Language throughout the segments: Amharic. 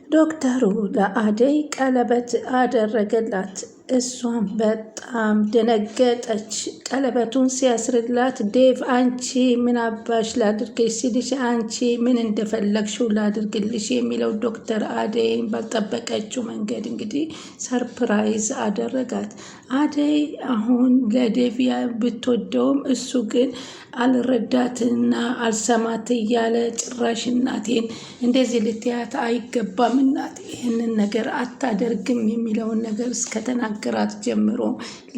ዶክተሩ ለአደይ ቀለበት አደረገላት። እሷም በጣም ደነገጠች። ቀለበቱን ሲያስርላት ዴቭ አንቺ ምን አባሽ ላድርግሽ ሲልሽ አንቺ ምን እንደፈለግሽው ላድርግልሽ የሚለው ዶክተር አደይን ባልጠበቀችው መንገድ እንግዲህ ሰርፕራይዝ አደረጋት። አደይ አሁን ለዴቭ ብትወደውም እሱ ግን አልረዳትና አልሰማት እያለ ጭራሽ እናቴን እንደዚህ ልትያት አይገባም፣ እናቴ ይህንን ነገር አታደርግም የሚለውን ነገር እስከተናገራት ጀምሮ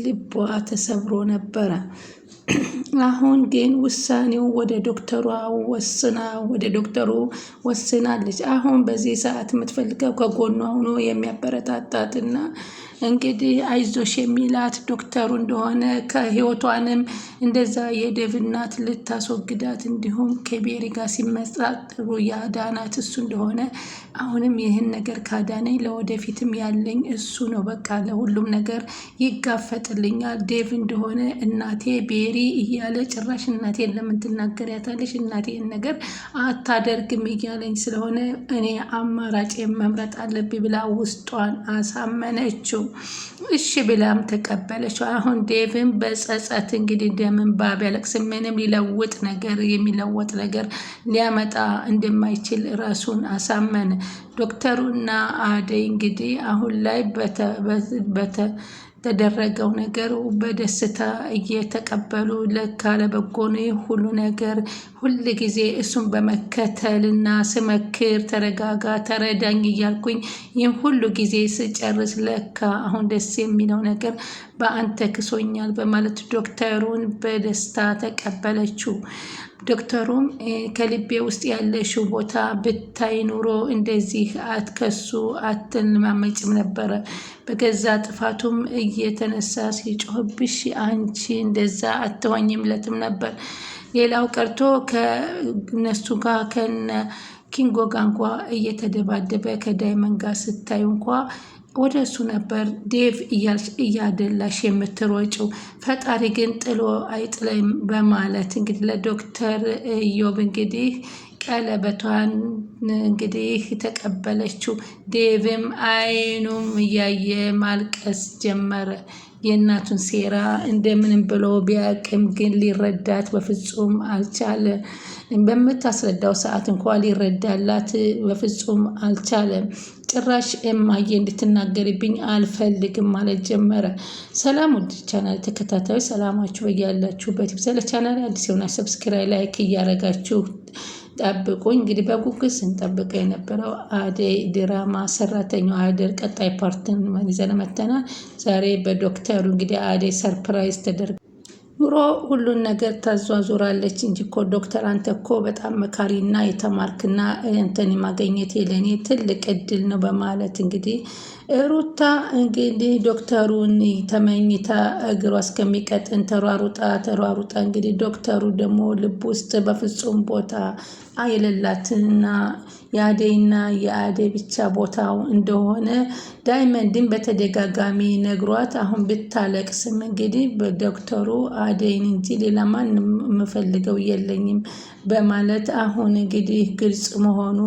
ልቧ ተሰብሮ ነበረ። አሁን ግን ውሳኔው ወደ ዶክተሩ ወስናለች። አሁን በዚህ ሰዓት የምትፈልገው ከጎኗ ሆኖ የሚያበረታታትና እንግዲህ አይዞሽ የሚላት ዶክተሩ እንደሆነ ከህይወቷንም እንደዛ የዴቭ እናት ልታስወግዳት እንዲሁም ከቤሪ ጋር ሲመሳጠሩ ያዳናት እሱ እንደሆነ አሁንም ይህን ነገር ካዳነኝ ለወደፊትም ያለኝ እሱ ነው፣ በቃ ለሁሉም ነገር ይጋፈጥልኛል ዴቭ እንደሆነ እናቴ ቤሪ እያለ ጭራሽ እናቴን ለምን ትናገሪያታለሽ? እናቴን ነገር አታደርግም እያለኝ ስለሆነ እኔ አማራጭ መምረጥ አለብኝ ብላ ውስጧን አሳመነችው። እሺ ብላም ተቀበለችው። አሁን ዴቭን በጸጸት እንግዲህ ደምን ባቢያለቅስ ምንም የሚለወጥ ነገር ሊያመጣ እንደማይችል ራሱን አሳመነ። ዶክተሩና አደይ እንግዲህ አሁን ላይ በተደረገው ነገር በደስታ እየተቀበሉ ለካ ለበጎ ነው ሁሉ ነገር። ሁል ጊዜ እሱን በመከተልና ስመክር ተረጋጋ ተረዳኝ እያልኩኝ ይህን ሁሉ ጊዜ ስጨርስ ለካ አሁን ደስ የሚለው ነገር በአንተ ክሶኛል በማለት ዶክተሩን በደስታ ተቀበለችው። ዶክተሩም ከልቤ ውስጥ ያለሽው ቦታ ብታይ ኑሮ እንደዚህ አትከሱ አትልማመጭም ነበረ። በገዛ ጥፋቱም እየተነሳ ሲጮህብሽ አንቺ እንደዛ አትሆኝምለትም ነበር። ሌላው ቀርቶ ከነሱ ጋር ከነ ኪንጎ ጋር እንኳ እየተደባደበ ከዳይመንድ ጋር ስታዩ እንኳ ወደ እሱ ነበር ዴቭ እያደላሽ የምትሮጭው። ፈጣሪ ግን ጥሎ አይጥለም በማለት እንግዲህ ለዶክተር ኢዮብ እንግዲህ ቀለበቷን እንግዲህ ተቀበለችው። ዴቭም አይኑም እያየ ማልቀስ ጀመረ። የእናቱን ሴራ እንደምንም ብሎ ቢያቅም ግን ሊረዳት በፍጹም አልቻለ። በምታስረዳው ሰዓት እንኳ ሊረዳላት በፍጹም አልቻለም። ጭራሽ እማዬ እንድትናገርብኝ አልፈልግም ማለት ጀመረ። ሰላም ውድ ቻናል ተከታታዮች ሰላማችሁ በያላችሁበት ይብዛ። ለቻናል አዲስ የሆነ ሰብስክራይብ ላይክ እያረጋችሁ ጠብቁኝ። እንግዲህ በጉጉት ስንጠብቀው የነበረው አደይ ድራማ ሰራተኛዋ አደይ ቀጣይ ፓርትን ይዘን መጥተናል። ዛሬ በዶክተሩ እንግዲህ አደይ ሰርፕራይዝ ተደርጋ ኑሮ ሁሉን ነገር ታዟዙራለች እንጂ እኮ ዶክተር አንተ እኮ በጣም መካሪና የተማርክና እንትን ማግኘት ለኔ ትልቅ እድል ነው በማለት እንግዲህ ሩታ እንግዲህ ዶክተሩን ተመኝታ እግሯ እስከሚቀጥን ተሯሩጣ እንግዲህ ዶክተሩ ደግሞ ልብ ውስጥ በፍጹም ቦታ የሌላትና የአደይና የአደይ ብቻ ቦታው እንደሆነ ዳይመንድን በተደጋጋሚ ነግሯት አሁን ብታለቅስም እንግዲህ በዶክተሩ አደይን እንጂ ሌላ ማንም የምፈልገው የለኝም በማለት አሁን እንግዲህ ግልጽ መሆኑ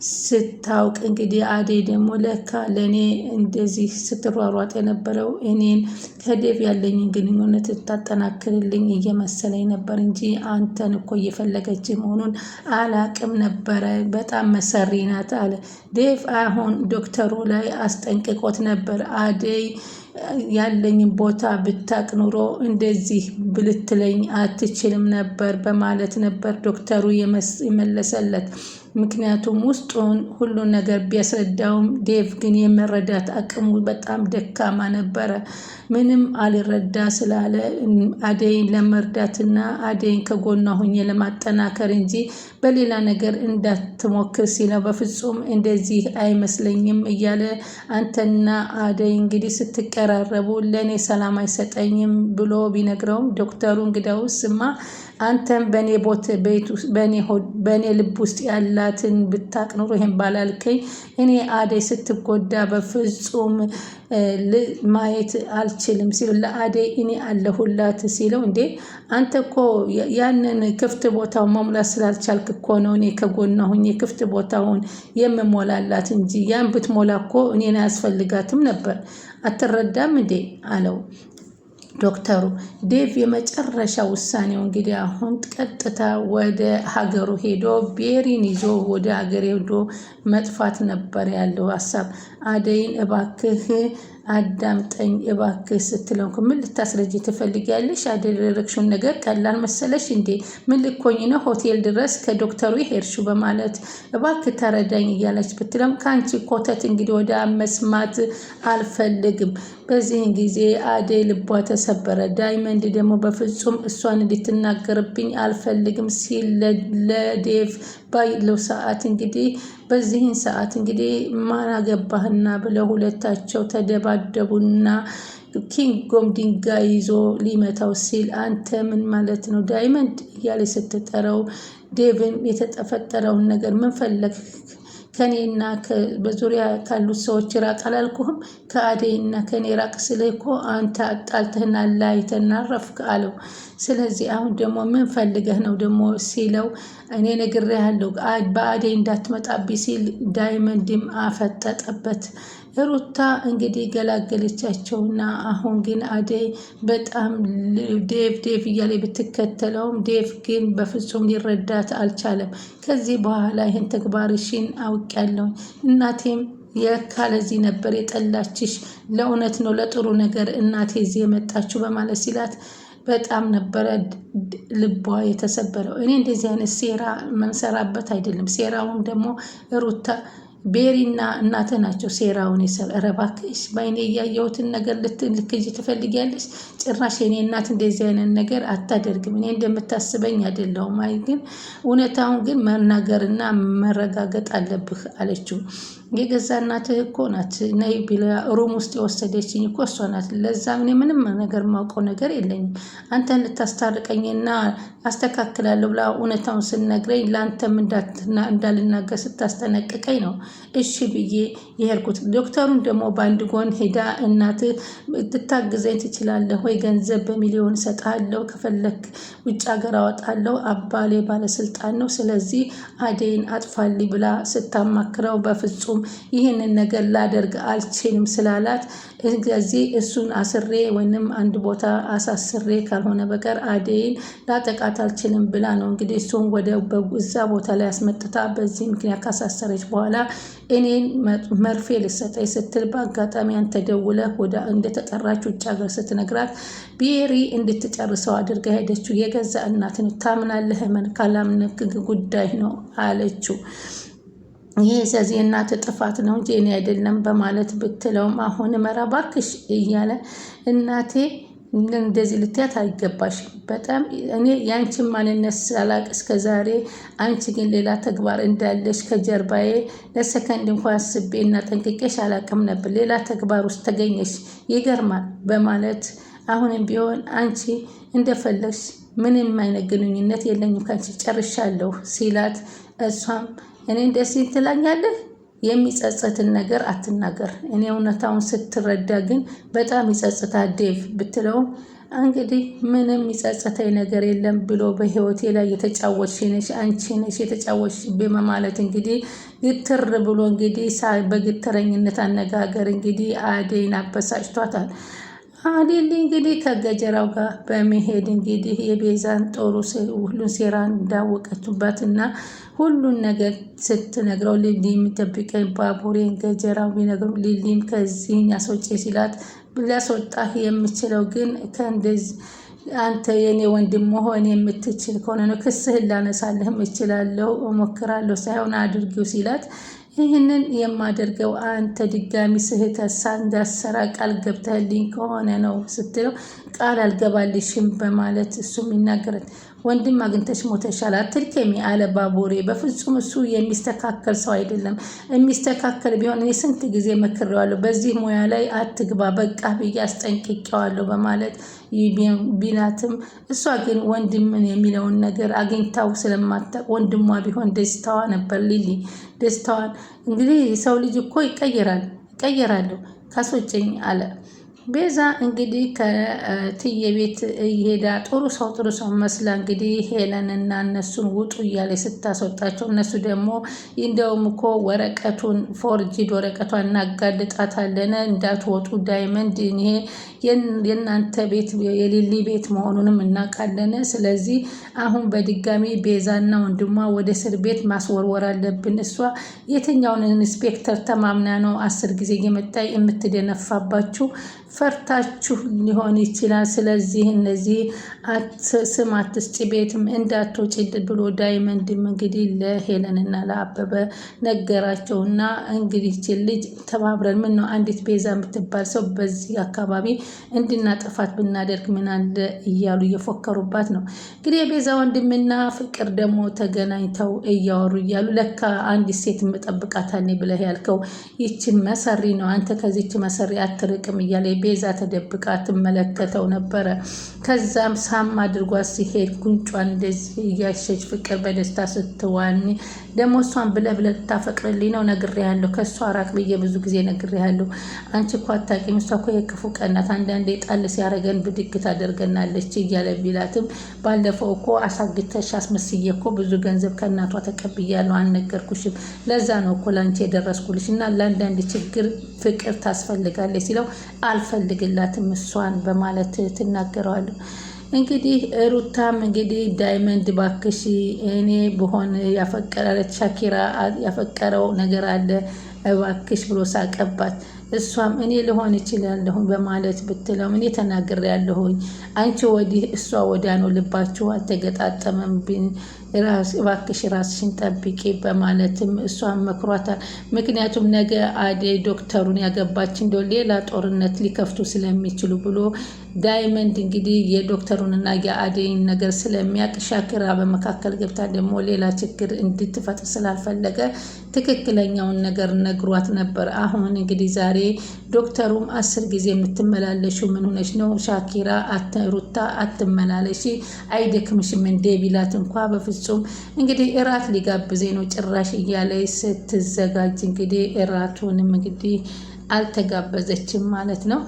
ስታውቅ እንግዲህ አደይ ደግሞ ለካ ለእኔ እንደዚህ ስትሯሯጥ የነበረው እኔን ከዴቭ ያለኝን ግንኙነት ልታጠናክርልኝ እየመሰለኝ ነበር እንጂ አንተን እኮ እየፈለገች መሆኑን አላቅም ነበረ። በጣም መሰሪ ናት አለ ዴቭ። አሁን ዶክተሩ ላይ አስጠንቅቆት ነበር። አደይ ያለኝን ቦታ ብታቅ ኑሮ እንደዚህ ብልትለኝ አትችልም ነበር በማለት ነበር ዶክተሩ የመለሰለት። ምክንያቱም ውስጡን ሁሉን ነገር ቢያስረዳውም ዴቭ ግን የመረዳት አቅሙ በጣም ደካማ ነበረ። ምንም አልረዳ ስላለ አደይን ለመርዳትና አደይን ከጎኗ ሁኜ ለማጠናከር እንጂ በሌላ ነገር እንዳትሞክር ሲለው በፍጹም እንደዚህ አይመስለኝም እያለ አንተና አደይ እንግዲህ ስትቀራረቡ ለእኔ ሰላም አይሰጠኝም ብሎ ቢነግረውም ዶክተሩ እንግዳውስማ አንተም በእኔ ልብ ውስጥ ያላ ያላትን ብታቅ ኖሮ ይሄን ባላልከኝ። እኔ አደይ ስትጎዳ በፍጹም ማየት አልችልም ሲሉ ለአደይ እኔ አለሁላት ሲለው እንዴ አንተ እኮ ያንን ክፍት ቦታውን መሙላት ስላልቻልክ እኮ ነው እኔ ከጎኗ ሁኜ ክፍት ቦታውን የምሞላላት እንጂ ያን ብትሞላ እኮ እኔን አያስፈልጋትም ነበር። አትረዳም እንዴ አለው ዶክተሩ። ዴቭ የመጨረሻ ውሳኔው እንግዲህ አሁን ቀጥታ ወደ ሀገሩ ሄዶ ቤሪን ይዞ ወደ ሀገር ሄዶ መጥፋት ነበር ያለው ሀሳብ። አደይን እባክህ አዳምጠኝ እባክህ ስትለው ምን ልታስረጅ ትፈልጊያለሽ? ያደረግሽውን ነገር ቀላል መሰለሽ እንዴ? ምን ልኮኝ ነው ሆቴል ድረስ ከዶክተሩ ሄድሽው? በማለት እባክህ ተረዳኝ እያለች ብትለም ከአንቺ ኮተት እንግዲህ ወደ መስማት አልፈልግም። በዚህን ጊዜ አደይ ልቧ ተሰበረ። ዳይመንድ ደግሞ በፍጹም እሷን እንድትናገርብኝ አልፈልግም ሲል ለዴቭ ባይለው ሰዓት እንግዲህ በዚህን ሰዓት እንግዲህ ማን አገባህና ብለው ሁለታቸው ተደባደቡና ኪንጎም ድንጋይ ይዞ ሊመታው ሲል አንተ ምን ማለት ነው ዳይመንድ እያለ ስትጠራው ዴቭን የተፈጠረውን ነገር ምን ፈለግ ከኔና በዙሪያ ካሉት ሰዎች ራቅ አላልኩህም? ከአደይና ከኔ ራቅ ስልህ እኮ አንተ አጣልተህና ላይተና ረፍክ አለው። ስለዚህ አሁን ደግሞ ምን ፈልገህ ነው ደግሞ ሲለው እኔ ነግሬሃለሁ በአደይ እንዳትመጣብኝ ሲል ዳይመንድም አፈጠጠበት። ሩታ እንግዲህ ገላገለቻቸውና አሁን ግን አደይ በጣም ዴቭ እያለ ብትከተለውም ዴቭ ግን በፍጹም ሊረዳት አልቻለም። ከዚህ በኋላ ይህን ተግባርሽን አውቄያለሁ እናቴም የካለዚህ ነበር የጠላችሽ፣ ለእውነት ነው ለጥሩ ነገር እናቴ እዚህ የመጣችሁ በማለት ሲላት በጣም ነበረ ልቧ የተሰበረው። እኔ እንደዚህ አይነት ሴራ መንሰራበት አይደለም። ሴራውን ደግሞ ሩታ ቤሪና እናተ ናቸው ሴራውን የሰራ። ኧረ እባክሽ በአይኔ እያየሁትን ነገር ልትልክጅ ትፈልጊያለሽ? ጭራሽ የኔ እናት እንደዚህ አይነት ነገር አታደርግም። እኔ እንደምታስበኝ አይደለሁም። አይ ግን እውነታውን ግን መናገርና መረጋገጥ አለብህ አለችው። የገዛ እናትህ እኮ ናት ነይ ቢላ ሩም ውስጥ የወሰደችኝ እኮ እሷ ናት። ለዛም እኔ ምንም ነገር ማውቀው ነገር የለኝም። አንተን ልታስታርቀኝና አስተካክላለሁ ብላ እውነታውን ስነግረኝ ለአንተም እንዳልናገር ስታስጠነቅቀኝ ነው እሺ ብዬ የሄድኩት። ዶክተሩን ደግሞ በአንድ ጎን ሄዳ እናትህ ልታግዘኝ ትችላለህ ወይ? ገንዘብ በሚሊዮን እሰጥሃለሁ፣ ከፈለክ ውጭ ሀገር አወጣለሁ፣ አባሌ ባለስልጣን ነው፣ ስለዚህ አደይን አጥፋልኝ ብላ ስታማክረው በፍጹም ይህንን ነገር ላደርግ አልችልም ስላላት ስለዚህ እሱን አስሬ ወይንም አንድ ቦታ አሳስሬ ካልሆነ በቀር አደይን ላጠቃት አልችልም ብላ ነው እንግዲህ እሱን ወደ እዛ ቦታ ላይ አስመጥታ በዚህ ምክንያት ካሳሰረች በኋላ እኔን መርፌ ልሰጠኝ ስትል በአጋጣሚ አንተ ደውለህ ወደ እንደተጠራች ውጭ ሀገር ስትነግራት ቤሪ እንድትጨርሰው አድርጋ ሄደችው። የገዛ እናትን ታምናለህ? መን ካላምንክ ጉዳይ ነው አለችው። ይህ ስለዚህ እናት ጥፋት ነው እንጂ እኔ አይደለም በማለት ብትለውም አሁን መራባክሽ እያለ እናቴ እንደዚህ ልትያት አይገባሽም። በጣም እኔ ያንቺን ማንነት ሳላቅ እስከ ዛሬ አንቺ ግን ሌላ ተግባር እንዳለሽ ከጀርባዬ ለሰከንድ እንኳን አስቤና ጠንቅቄሽ አላቅም ነበር። ሌላ ተግባር ውስጥ ተገኘሽ፣ ይገርማል በማለት አሁንም ቢሆን አንቺ እንደፈለግሽ ምንም አይነት ግንኙነት የለኝም ካንቺ ጨርሻለሁ ሲላት እሷም እኔ እንደዚህ ትላኛለህ? የሚጸጸትን ነገር አትናገር። እኔ እውነታውን ስትረዳ ግን በጣም ይጸጽታል ዴቭ ብትለውም እንግዲህ ምንም ይጸጸተኝ ነገር የለም ብሎ በህይወቴ ላይ የተጫወትሽ ነሽ አንቺ ነሽ የተጫወትሽ በማለት እንግዲህ ግትር ብሎ እንግዲህ በግትረኝነት አነጋገር እንግዲህ አደይን አበሳጭቷታል። አዴሊ እንግዲህ ከገጀራው ጋር በመሄድ እንግዲህ የቤዛን ጦሩ ሁሉን ሴራ እንዳወቀችበት እና ሁሉን ነገር ስትነግረው ሊሊ የሚጠብቀኝ ባቡሬን ገጀራው ቢነግሩ ሊሊም ከዚህን ያስወጪ ሲላት ሊያስወጣህ የምችለው ግን ከእንደዚህ አንተ የኔ ወንድም መሆን የምትችል ከሆነ ነው። ክስህን ላነሳልህ እችላለሁ እሞክራለሁ ሳይሆን አድርጊው ሲላት ይህንን የማደርገው አንተ ድጋሚ ስህተት እንዳሰራ ቃል ገብተህልኝ ከሆነ ነው ስትለው ቃል አልገባልሽም በማለት እሱም ይናገራል። ወንድም አግኝተሽ ሞተሻል አትልከሚ አለ ባቡሬ። በፍጹም እሱ የሚስተካከል ሰው አይደለም። የሚስተካከል ቢሆን እኔ ስንት ጊዜ መክሬዋለሁ። በዚህ ሙያ ላይ አትግባ በቃ ብዬ አስጠንቅቄዋለሁ በማለት ቢላትም እሷ ግን ወንድምን የሚለውን ነገር አግኝታው ስለማታውቅ ወንድሟ ቢሆን ደስታዋ ነበር። ሊሊ ደስታዋን እንግዲህ ሰው ልጅ እኮ ይቀየራለሁ ካስወጨኝ አለ። ቤዛ እንግዲህ ከትዬ ቤት እየሄዳ ጥሩ ሰው መስላ እንግዲህ ሄለንና እነሱን ውጡ እያለ ስታስወጣቸው እነሱ ደግሞ እንደውም እኮ ወረቀቱን ፎርጅድ ወረቀቷን እናጋልጣታለን እንዳትወጡ ዳይመንድ ይሄ የእናንተ ቤት የሊሊ ቤት መሆኑንም እናውቃለን። ስለዚህ አሁን በድጋሚ ቤዛና ወንድሟ ወደ እስር ቤት ማስወርወር አለብን። እሷ የትኛውን ኢንስፔክተር ተማምና ነው 10 ጊዜ እየመጣች የምትደነፋባችሁ? ፈርታችሁ ሊሆን ይችላል። ስለዚህ እነዚህ ስም አትስጪ ቤትም እንዳትወጪ ብሎ ዳይመንድም እንግዲህ ለሄለንና ለአበበ ነገራቸውና እንግዲህ ልጅ ተባብረን ምን ነው አንዲት ቤዛ የምትባል ሰው በዚህ አካባቢ እንድናጠፋት ብናደርግ ምን አለ እያሉ እየፎከሩባት ነው። እንግዲህ የቤዛ ወንድምና ፍቅር ደግሞ ተገናኝተው እያወሩ እያሉ ለካ አንዲት ሴት እጠብቃታለሁ ብለህ ያልከው ይችን መሰሪ ነው፣ አንተ ከዚች መሰሪ አትርቅም እያለ ቤዛ ተደብቃ ትመለከተው ነበረ። ከዛም ሳም አድርጓት ሲሄድ ጉንጯን እንደዚህ እያሸች ፍቅር በደስታ ስትዋኒ ደግሞ እሷን ብለህ ልታፈቅርልኝ ነው ነግሬሃለሁ፣ ከእሷ ራቅ ብዬ ብዙ ጊዜ ነግሬሃለሁ። አንቺ እኮ አታውቂም፣ እሷ እኮ የክፉ ቀናት አንዳንዴ ጣል ሲያደርገን ብድግ ታደርገናለች እያለ ቢላትም ባለፈው እኮ አሳግተሽ አስመስዬ እኮ ብዙ ገንዘብ ከእናቷ ተቀብያለሁ አልነገርኩሽም፣ ለዛ ነው እኮ ላንቺ የደረስኩልሽ እና ለአንዳንድ ችግር ፍቅር ታስፈልጋለች ሲለው አልፈልግላትም እሷን በማለት ትናገረዋለሁ። እንግዲህ ሩታም እንግዲህ ዳይመንድ ባክሽ እኔ ብሆን ያፈቀረች ሻኪራ ያፈቀረው ነገር አለ እባክሽ ብሎ ሳቀባት። እሷም እኔ ልሆን ይችላለሁ በማለት ብትለው እኔ ተናግሬያለሁኝ፣ አንቺ ወዲህ እሷ ወዲያ ነው፣ ልባችሁ አልተገጣጠመም፣ እባክሽ ራስሽን ጠብቂ በማለትም እሷን መክሯታል። ምክንያቱም ነገ አደይ ዶክተሩን ያገባች እንደው ሌላ ጦርነት ሊከፍቱ ስለሚችሉ ብሎ ዳይመንድ እንግዲህ የዶክተሩንና የአደይን ነገር ስለሚያውቅ ሻኪራ በመካከል ገብታ ደግሞ ሌላ ችግር እንድትፈጥር ስላልፈለገ ትክክለኛውን ነገር ነግሯት ነበር። አሁን እንግዲህ ዛሬ ዶክተሩም 10 ጊዜ የምትመላለሹ ምን ሆነሽ ነው ሻኪራ ሩታ አትመላለሺ አይደክምሽም እንደ ቢላት እንኳ በፍጹም እንግዲህ እራት ሊጋብዘኝ ነው ጭራሽ እያለ ስትዘጋጅ እንግዲህ እራቱንም እንግዲህ አልተጋበዘችም ማለት ነው።